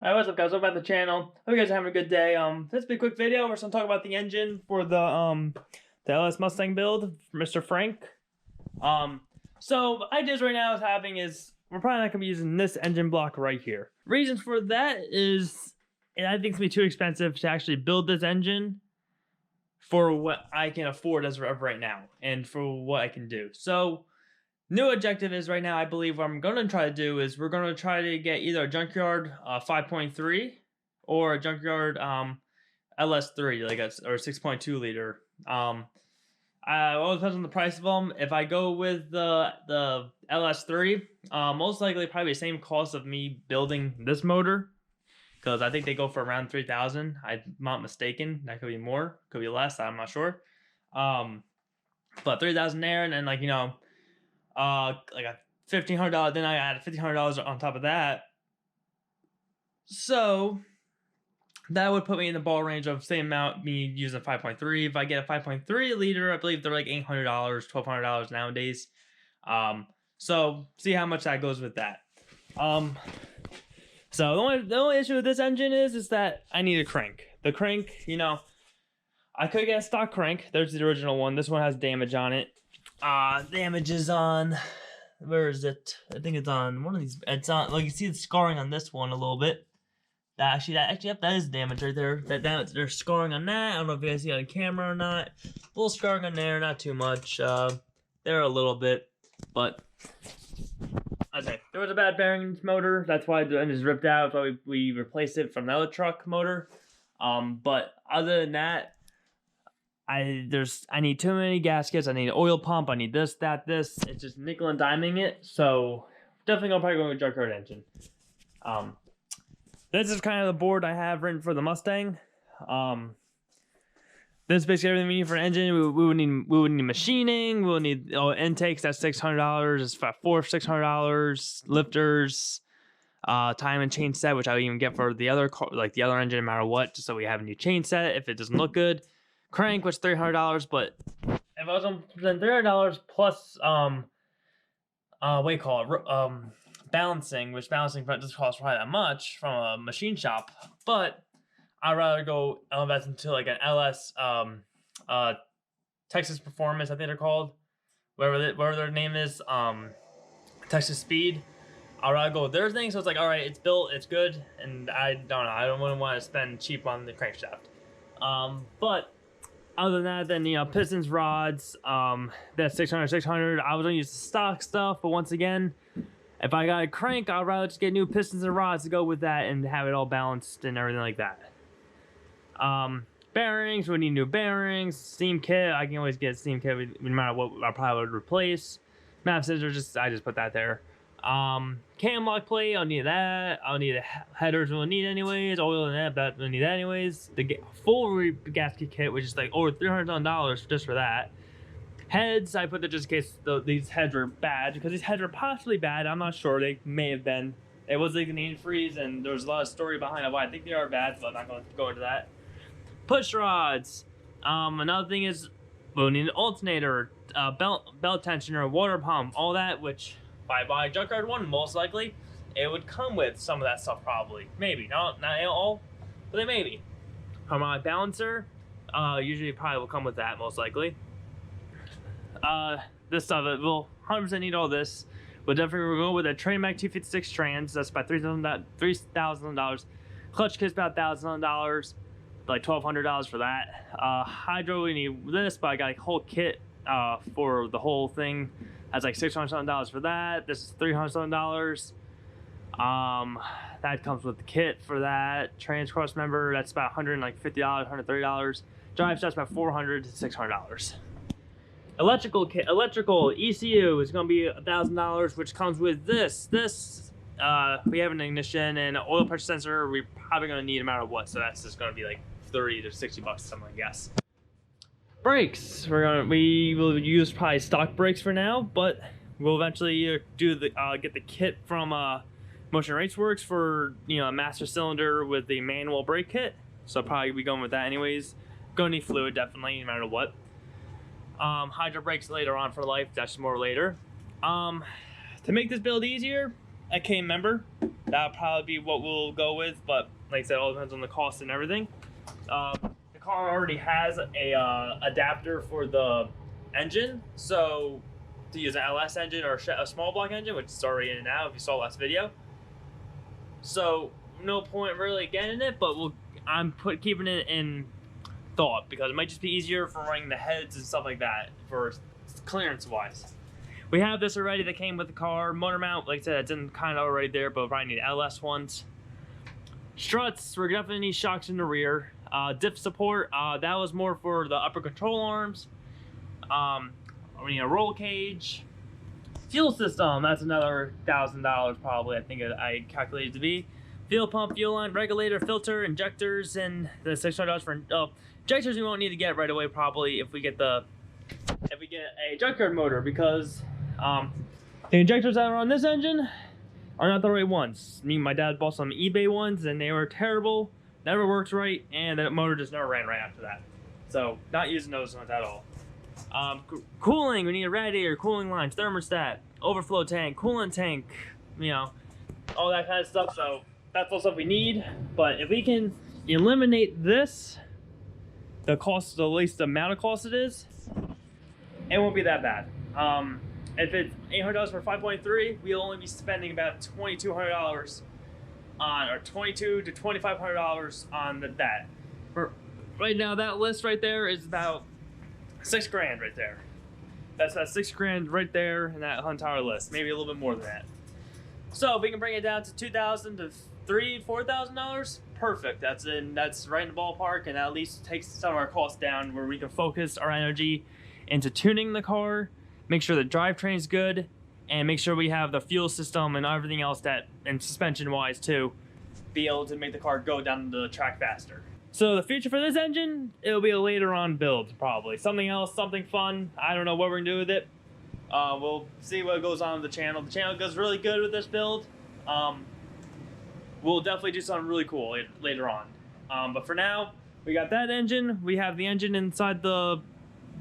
Hi, what's up guys? Welcome back to the channel. Hope you guys are having a good day. This will be a quick video. We're going to talk about the engine for the LS Mustang build for Mr. Frank. So ideas right now is having is we're probably not gonna be using this engine block right here. Reasons for that is I think it's gonna be too expensive to actually build this engine for what I can afford as of right now and for what I can do. So new objective is right now, I believe what I'm going to try to do is we're going to try to get either a Junkyard 5.3 or a Junkyard LS3, like or 6.2 liter. All depends on the price of them. If I go with the LS3, most likely probably the same cost of me building this motor, because I think they go for around 3,000. I'm not mistaken. That could be more, could be less. I'm not sure. But 3,000 there, and then like like a $1,500. Then I add $1,500 on top of that. So that would put me in the ball range of same amount me using 5.3. If I get a 5.3 liter, I believe they're like $800, $1,200 nowadays. So see how much that goes with that. So the only issue with this engine is that I need a crank. The crank, I could get a stock crank. There's the original one. This one has damage on it. Damage is on, where is it? I think it's on one of these. It's on, like you see the scarring on this one a little bit. That is damage right there. There's scarring on that. I don't know if you guys see it on camera or not. A little scarring on there, not too much. There a little bit, but okay. There was a bad bearings motor. That's why the engine's ripped out. That's why we replaced it from another truck motor. But other than that, I need too many gaskets. I need an oil pump. I need this, that, this. It's just nickel and diming it. So definitely gonna probably go with a Junkyard engine. This is kind of the board I have written for the Mustang. This is basically everything we need for an engine. We would need machining. We'll need intakes. That's $600. It's about $600. Lifters, time and chain set, which I would even get for the other car, like the other engine, no matter what, just so we have a new chain set if it doesn't look good. Crank was $300, but if I was on $300 plus what do you call it, balancing, which balancing doesn't cost probably that much from a machine shop, but I'd rather go invest into like an LS Texas Performance, I think they're called, whatever their name is, Texas Speed. I'd rather go with their thing, so it's like, all right, it's built, it's good, and I don't know, I don't want to spend cheap on the crankshaft. But other than that, then pistons, rods, that's 600. I was gonna use the stock stuff, but once again, if I got a crank, I'd rather just get new pistons and rods to go with that and have it all balanced and everything like that. Bearings, we need new bearings. Steam kit, I can always get a steam kit no matter what I probably would replace. Map scissors, I just put that there. Cam lock plate, I'll need that. I'll need the headers we'll need anyways. Oil and that we'll need that anyways. The full gasket kit, which is like over $300 just for that. Heads, I put that just in case these heads were bad, because these heads are possibly bad. I'm not sure. They may have been. It was like an antifreeze, and there was a lot of story behind it why I think they are bad, but I'm not going to go into that. Push rods. Another thing is we'll need an alternator, belt tensioner, water pump, all that, which if I buy a Junkyard one, most likely it would come with some of that stuff probably. Maybe. Not all, but they maybe. My balancer, usually probably will come with that most likely. This stuff, it will 100% need all this. We'll definitely go with a Tramac 256 trans. That's about $3,000. Clutch kit's about $1,000, like $1,200 for that. Hydro, we need this, but I got a whole kit for the whole thing. That's like $600 for that. This is $300. That comes with the kit for that. Trans cross member, that's about $150, $130. Drive set's about $400 to $600. Electrical ECU is going to be $1,000, which comes with this. We have an ignition and an oil pressure sensor. We're probably going to need no matter what, so that's just going to be like 30 to 60 bucks, something I guess. Brakes, we will use probably stock brakes for now, but we'll eventually do get the kit from Motion Race Works for a master cylinder with the manual brake kit. So probably be going with that anyways. Gonna need fluid definitely, no matter what. Hydro brakes later on for life. That's more later. To make this build easier, I came member. that'll probably be what we'll go with. But like I said, it all depends on the cost and everything. The car already has a adapter for the engine, so to use an LS engine or a small block engine, which is already in and out if you saw last video. So no point really getting it, but I'm keeping it in thought because it might just be easier for running the heads and stuff like that for clearance wise. We have this already that came with the car. Motor mount, like I said, it's in kind of already there, but probably need LS ones. Struts, we're definitely need shocks in the rear. Diff support, that was more for the upper control arms. We need a roll cage. Fuel system, that's another $1,000 probably, I think I calculated to be. Fuel pump, fuel line, regulator, filter, injectors, and the $600 for injectors we won't need to get right away probably if we get a junkyard motor, because the injectors that are on this engine are not the right ones. Me and my dad bought some eBay ones and they were terrible, never worked right, and the motor just never ran right after that. So not using those ones at all. Cooling, we need a radiator, cooling lines, thermostat, overflow tank, coolant tank, you know, all that kind of stuff. So that's all stuff we need. But if we can eliminate this, the cost, at least the amount of cost it is, it won't be that bad. If it's $800 for 5.3, we'll only be spending about $2,200 on, or $2,200 to $2,500 on that. For right now, that list right there is about $6 grand right there. That's that $6 grand right there in that entire list. Maybe a little bit more than that. So if we can bring it down to $2,000 to $4,000, perfect. That's right in the ballpark, and that at least takes some of our costs down, where we can focus our energy into tuning the car, make sure the drivetrain is good, and make sure we have the fuel system and everything else that, and suspension wise too, be able to make the car go down the track faster. So the future for this engine, it'll be a later on build probably. Something else, something fun. I don't know what we're gonna do with it. We'll see what goes on with the channel. The channel goes really good with this build. We'll definitely do something really cool later on. But for now, we got that engine. We have the engine inside the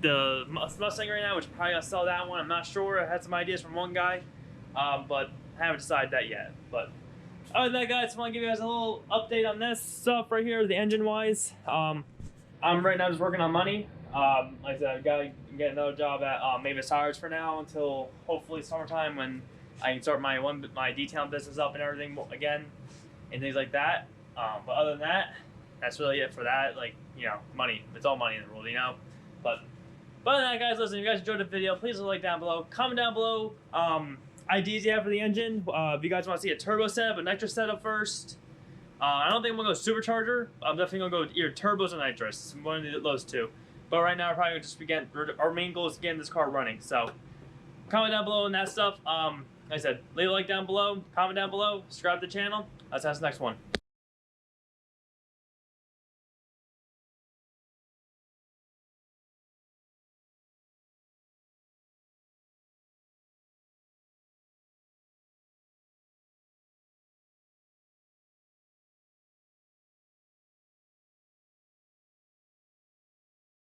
Mustang right now, which probably gonna sell that one. I'm not sure. I had some ideas from one guy, but I haven't decided that yet. But other than that, guys, I want to give you guys a little update on this stuff right here, the engine wise. I'm right now just working on money. Like I said, I've got to get another job at Mavis Tires for now until hopefully summertime, when I can start my detailing business up and everything again and things like that. But other than that, that's really it for that. Like, you know, money. It's all money in the world, you know. But other than that, guys, listen, if you guys enjoyed the video, please leave a like down below. Comment down below ideas you have for the engine. If you guys want to see a turbo setup, a nitrous setup first. I don't think I'm going to go supercharger. I'm definitely going to go with either turbos or nitrous. One of those two. But right now, we're probably going to just begin. Our main goal is getting this car running. So comment down below on that stuff. Like I said, leave a like down below, comment down below, subscribe to the channel. I'll see you next one.